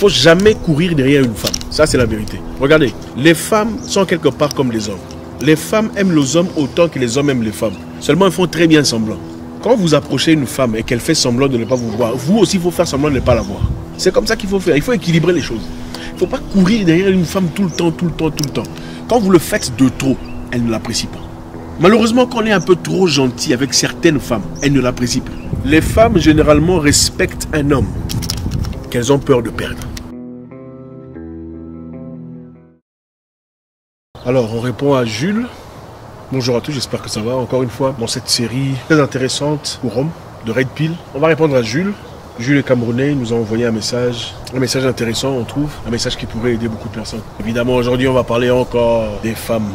faut jamais courir derrière une femme. Ça, c'est la vérité. Regardez, les femmes sont quelque part comme les hommes. Les femmes aiment les hommes autant que les hommes aiment les femmes. Seulement, ils font très bien semblant. Quand vous approchez une femme et qu'elle fait semblant de ne pas vous voir, vous aussi, il faut faire semblant de ne pas la voir. C'est comme ça qu'il faut faire. Il faut équilibrer les choses. Il ne faut pas courir derrière une femme tout le temps. Quand vous le faites de trop, elle ne l'apprécie pas. Malheureusement, quand on est un peu trop gentil avec certaines femmes, elles ne l'apprécient pas. Les femmes, généralement, respectent un homme qu'elles ont peur de perdre. Alors, on répond à Jules. Bonjour à tous, j'espère que ça va. Encore une fois, dans cette série très intéressante pour Rome, de Red Pill, on va répondre à Jules. Jules est camerounais, il nous a envoyé un message intéressant, on trouve, un message qui pourrait aider beaucoup de personnes. Évidemment, aujourd'hui, on va parler encore des femmes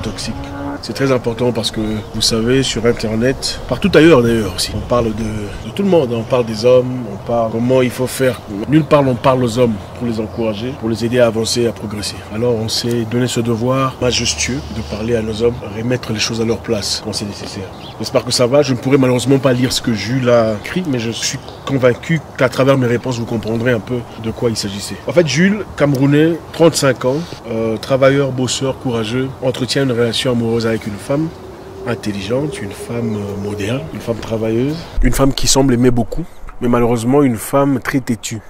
toxiques. C'est très important parce que, vous savez, sur Internet, partout ailleurs d'ailleurs aussi, on parle de tout le monde. On parle des hommes, on parle comment il faut faire. Nulle part on parle aux hommes pour les encourager, pour les aider à avancer, à progresser. Alors on s'est donné ce devoir majestueux de parler à nos hommes, remettre les choses à leur place quand c'est nécessaire. J'espère que ça va. Je ne pourrai malheureusement pas lire ce que Jules a écrit, mais je suis convaincu qu'à travers mes réponses, vous comprendrez un peu de quoi il s'agissait. En fait, Jules, camerounais, 35 ans, travailleur, bosseur, courageux, entretient une relation amoureuse avec une femme intelligente, une femme moderne, une femme travailleuse, une femme qui semble aimer beaucoup, mais malheureusement une femme très têtue.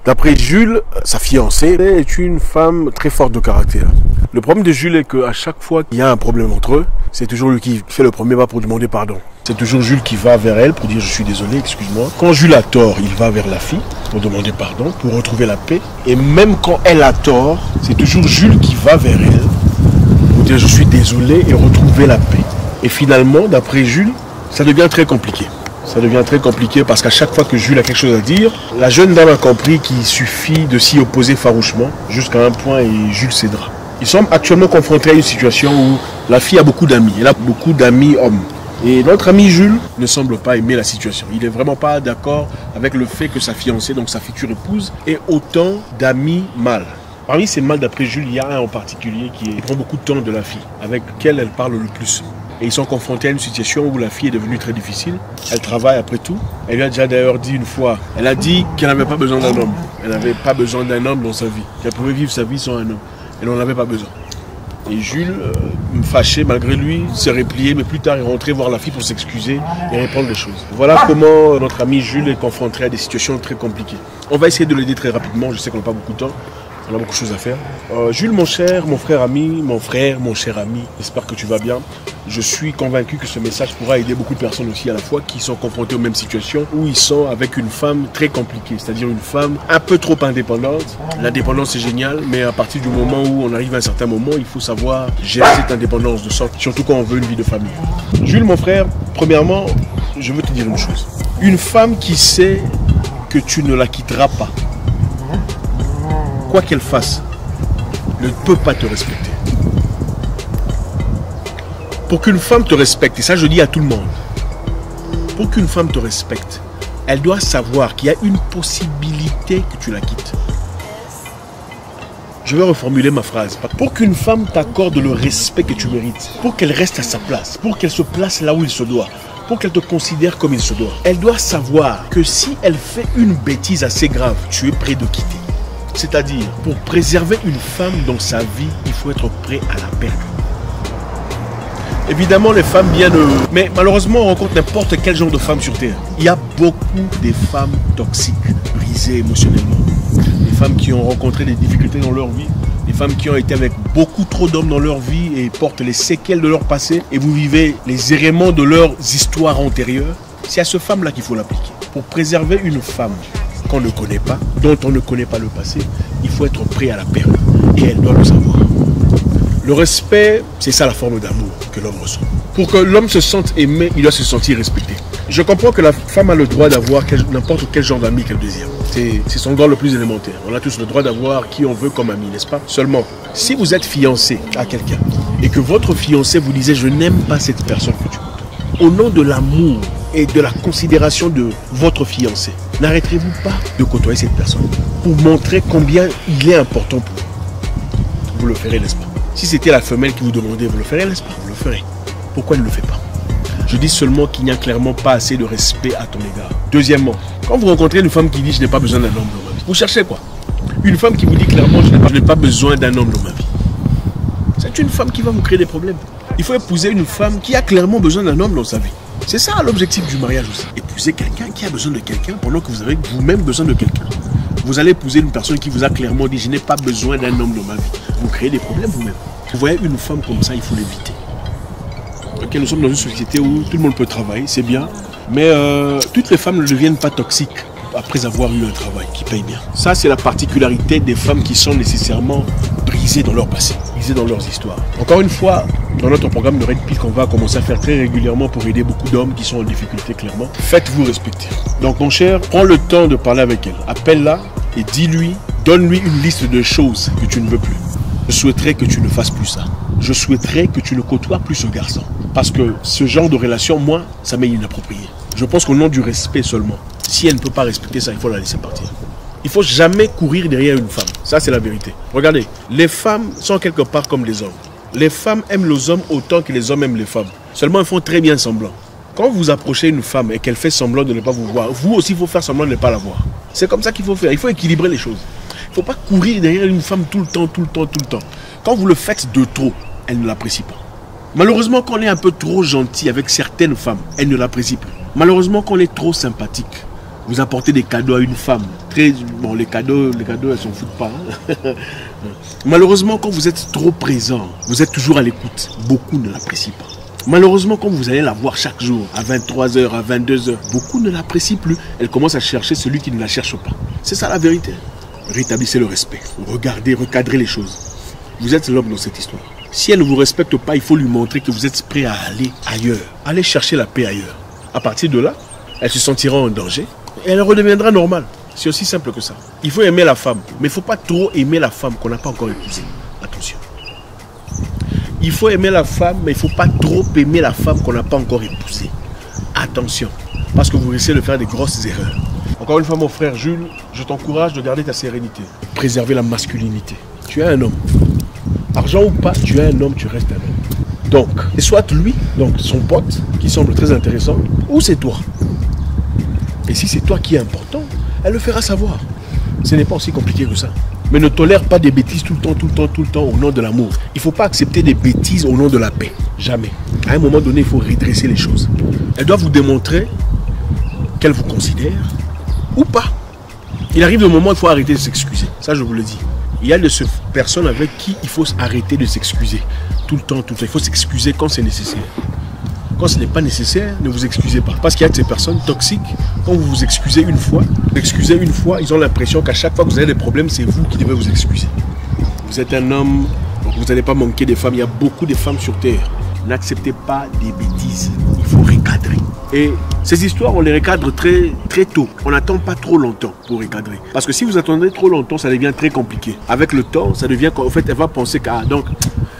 D'après Jules, sa fiancée est une femme très forte de caractère. Le problème de Jules est qu'à chaque fois qu'il y a un problème entre eux, c'est toujours lui qui fait le premier pas pour demander pardon. C'est toujours Jules qui va vers elle pour dire je suis désolé, excuse-moi. Quand Jules a tort, il va vers la fille pour demander pardon, pour retrouver la paix. Et même quand elle a tort, c'est toujours Jules qui va vers elle pour dire je suis désolé et retrouver la paix. Et finalement, d'après Jules, ça devient très compliqué. Ça devient très compliqué parce qu'à chaque fois que Jules a quelque chose à dire, la jeune dame a compris qu'il suffit de s'y opposer farouchement jusqu'à un point et Jules cédera. Ils sont actuellement confrontés à une situation où la fille a beaucoup d'amis. Elle a beaucoup d'amis hommes. Et notre ami Jules ne semble pas aimer la situation. Il n'est vraiment pas d'accord avec le fait que sa fiancée, donc sa future épouse, ait autant d'amis mâles. Parmi ces mâles, d'après Jules, il y a un en particulier qui prend beaucoup de temps de la fille, avec laquelle elle parle le plus. Et ils sont confrontés à une situation où la fille est devenue très difficile. Elle travaille après tout. Elle lui a déjà d'ailleurs dit une fois, elle a dit qu'elle n'avait pas besoin d'un homme. Elle n'avait pas besoin d'un homme dans sa vie. Qu'elle pouvait vivre sa vie sans un homme. Elle n'en avait pas besoin. Et Jules, fâché malgré lui, s'est replié, mais plus tard il est rentré voir la fille pour s'excuser et répondre les choses. Voilà comment notre ami Jules est confronté à des situations très compliquées. On va essayer de l'aider très rapidement, je sais qu'on n'a pas beaucoup de temps. On a beaucoup de choses à faire. Jules, mon cher, mon frère ami, mon cher ami, j'espère que tu vas bien. Je suis convaincu que ce message pourra aider beaucoup de personnes aussi à la fois qui sont confrontées aux mêmes situations où ils sont avec une femme très compliquée, c'est-à-dire une femme un peu trop indépendante. L'indépendance c'est génial, mais à partir du moment où on arrive à un certain moment, il faut savoir gérer cette indépendance de sorte, surtout quand on veut une vie de famille. Jules, mon frère, premièrement, je veux te dire une chose. Une femme qui sait que tu ne la quitteras pas, quoi qu'elle fasse, ne peut pas te respecter. Pour qu'une femme te respecte, et ça je dis à tout le monde, pour qu'une femme te respecte, elle doit savoir qu'il y a une possibilité que tu la quittes. Je vais reformuler ma phrase. Pour qu'une femme t'accorde le respect que tu mérites, pour qu'elle reste à sa place, pour qu'elle se place là où il se doit, pour qu'elle te considère comme il se doit, elle doit savoir que si elle fait une bêtise assez grave, tu es prêt de quitter. C'est-à-dire, pour préserver une femme dans sa vie, il faut être prêt à la perdre. Évidemment, les femmes viennent... Mais malheureusement, on rencontre n'importe quel genre de femme sur Terre. Il y a beaucoup de femmes toxiques, brisées émotionnellement. Des femmes qui ont rencontré des difficultés dans leur vie. Des femmes qui ont été avec beaucoup trop d'hommes dans leur vie et portent les séquelles de leur passé. Et vous vivez les errements de leurs histoires antérieures. C'est à ce femme-là qu'il faut l'appliquer. Pour préserver une femme qu'on ne connaît pas, dont on ne connaît pas le passé, il faut être prêt à la perdre. Et elle doit le savoir. Le respect, c'est ça la forme d'amour que l'homme reçoit. Pour que l'homme se sente aimé, il doit se sentir respecté. Je comprends que la femme a le droit d'avoir n'importe quel genre d'ami qu'elle désire. C'est son droit le plus élémentaire. On a tous le droit d'avoir qui on veut comme ami, n'est-ce pas? Seulement, si vous êtes fiancé à quelqu'un et que votre fiancé vous disait « je n'aime pas cette personne que tu côtoies », au nom de l'amour et de la considération de votre fiancé, n'arrêterez-vous pas de côtoyer cette personne pour montrer combien il est important pour vous? Vous le ferez, n'est-ce pas? Si c'était la femelle qui vous demandait, vous le ferez, n'est-ce pas? Vous le ferez. Pourquoi elle ne le fait pas? Je dis seulement qu'il n'y a clairement pas assez de respect à ton égard. Deuxièmement, quand vous rencontrez une femme qui dit « je n'ai pas besoin d'un homme dans ma vie », vous cherchez quoi? Une femme qui vous dit clairement, je n'ai pas besoin d'un homme dans ma vie. C'est une femme qui va vous créer des problèmes. Il faut épouser une femme qui a clairement besoin d'un homme dans sa vie. C'est ça l'objectif du mariage aussi. Épouser quelqu'un qui a besoin de quelqu'un pendant que vous avez vous-même besoin de quelqu'un. Vous allez épouser une personne qui vous a clairement dit, je n'ai pas besoin d'un homme dans ma vie. Vous créez des problèmes vous-même. Vous voyez une femme comme ça, il faut l'éviter. Ok, nous sommes dans une société où tout le monde peut travailler, c'est bien. Mais toutes les femmes ne deviennent pas toxiques après avoir eu un travail qui paye bien. Ça, c'est la particularité des femmes qui sont nécessairement brisées dans leur passé, brisées dans leurs histoires. Encore une fois, dans notre programme de Red Pill qu'on va commencer à faire très régulièrement pour aider beaucoup d'hommes qui sont en difficulté clairement, faites-vous respecter. Donc mon cher, prends le temps de parler avec elle. Appelle-la et dis-lui, donne-lui une liste de choses que tu ne veux plus. Je souhaiterais que tu ne fasses plus ça. Je souhaiterais que tu ne côtoies plus ce garçon. Parce que ce genre de relation, moi, ça m'est inapproprié. Je pense qu'au nom du respect seulement, si elle ne peut pas respecter ça, il faut la laisser partir. Il ne faut jamais courir derrière une femme. Ça, c'est la vérité. Regardez, les femmes sont quelque part comme les hommes. Les femmes aiment les hommes autant que les hommes aiment les femmes. Seulement, ils font très bien semblant. Quand vous approchez une femme et qu'elle fait semblant de ne pas vous voir, vous aussi, il faut faire semblant de ne pas la voir. C'est comme ça qu'il faut faire. Il faut équilibrer les choses. Il ne faut pas courir derrière une femme tout le temps, tout le temps, tout le temps. Quand vous le faites de trop, elle ne l'apprécie pas. Malheureusement, quand on est un peu trop gentil avec certaines femmes, elle ne l'apprécie plus. Malheureusement, quand on est trop sympathique, vous apportez des cadeaux à une femme. Bon, les cadeaux, elles s'en foutent pas. Hein. Malheureusement, quand vous êtes trop présent, vous êtes toujours à l'écoute. Beaucoup ne l'apprécient pas. Malheureusement, quand vous allez la voir chaque jour, à 23h, à 22h, beaucoup ne l'apprécient plus. Elle commence à chercher celui qui ne la cherche pas. C'est ça la vérité. Rétablissez le respect. Regardez, recadrez les choses. Vous êtes l'homme dans cette histoire. Si elle ne vous respecte pas, il faut lui montrer que vous êtes prêt à aller ailleurs. Allez chercher la paix ailleurs. À partir de là, elle se sentira en danger et elle redeviendra normale. C'est aussi simple que ça. Il faut aimer la femme, mais il ne faut pas trop aimer la femme qu'on n'a pas encore épousée. Attention. Il faut aimer la femme, mais il ne faut pas trop aimer la femme qu'on n'a pas encore épousée. Attention, parce que vous risquez de faire des grosses erreurs. Encore une fois, mon frère Jules, je t'encourage de garder ta sérénité. Préserver la masculinité. Tu es un homme. Argent ou pas, tu es un homme, tu restes un homme. Donc, c'est soit lui, donc son pote, qui semble très intéressant, ou c'est toi. Et si c'est toi qui est important, elle le fera savoir. Ce n'est pas aussi compliqué que ça. Mais ne tolère pas des bêtises tout le temps, tout le temps, tout le temps au nom de l'amour. Il ne faut pas accepter des bêtises au nom de la paix. Jamais. À un moment donné, il faut redresser les choses. Elle doit vous démontrer qu'elle vous considère ou pas. Il arrive le moment où il faut arrêter de s'excuser. Ça, je vous le dis. Il y a de ces personnes avec qui il faut arrêter de s'excuser. Tout le temps, tout le temps. Il faut s'excuser quand c'est nécessaire. Quand ce n'est pas nécessaire, ne vous excusez pas. Parce qu'il y a de ces personnes toxiques, quand vous vous excusez une fois, ils ont l'impression qu'à chaque fois que vous avez des problèmes, c'est vous qui devez vous excuser. Vous êtes un homme, donc vous n'allez pas manquer de femmes. Il y a beaucoup de femmes sur Terre. N'acceptez pas des bêtises. Il faut recadrer. Et ces histoires, on les recadre très, très tôt. On n'attend pas trop longtemps pour recadrer. Parce que si vous attendez trop longtemps, ça devient très compliqué. Avec le temps, ça devient qu'en fait, elle va penser qu'à donc,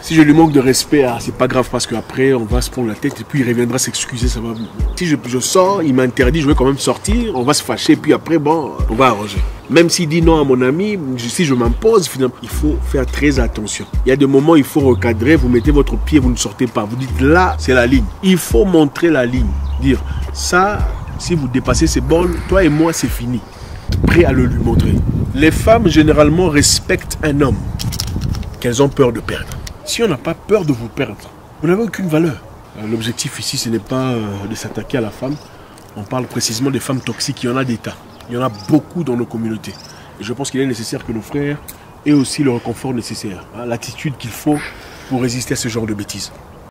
si je lui manque de respect, c'est pas grave parce qu'après, on va se prendre la tête et puis il reviendra s'excuser. Ça va. Si je sors, il m'interdit, je vais quand même sortir, on va se fâcher et puis après, bon, on va arranger. Même s'il dit non à mon ami, si je m'impose, finalement, il faut faire très attention. Il y a des moments où il faut recadrer, vous mettez votre pied, vous ne sortez pas. Vous dites là, c'est la ligne. Il faut montrer la ligne. Dire ça, si vous dépassez ces bornes, toi et moi, c'est fini. Prêt à le lui montrer. Les femmes, généralement, respectent un homme qu'elles ont peur de perdre. Si on n'a pas peur de vous perdre, vous n'avez aucune valeur. L'objectif ici, ce n'est pas de s'attaquer à la femme. On parle précisément des femmes toxiques. Il y en a des tas. Il y en a beaucoup dans nos communautés. Et je pense qu'il est nécessaire que nos frères aient aussi le réconfort nécessaire. L'attitude qu'il faut pour résister à ce genre de bêtises.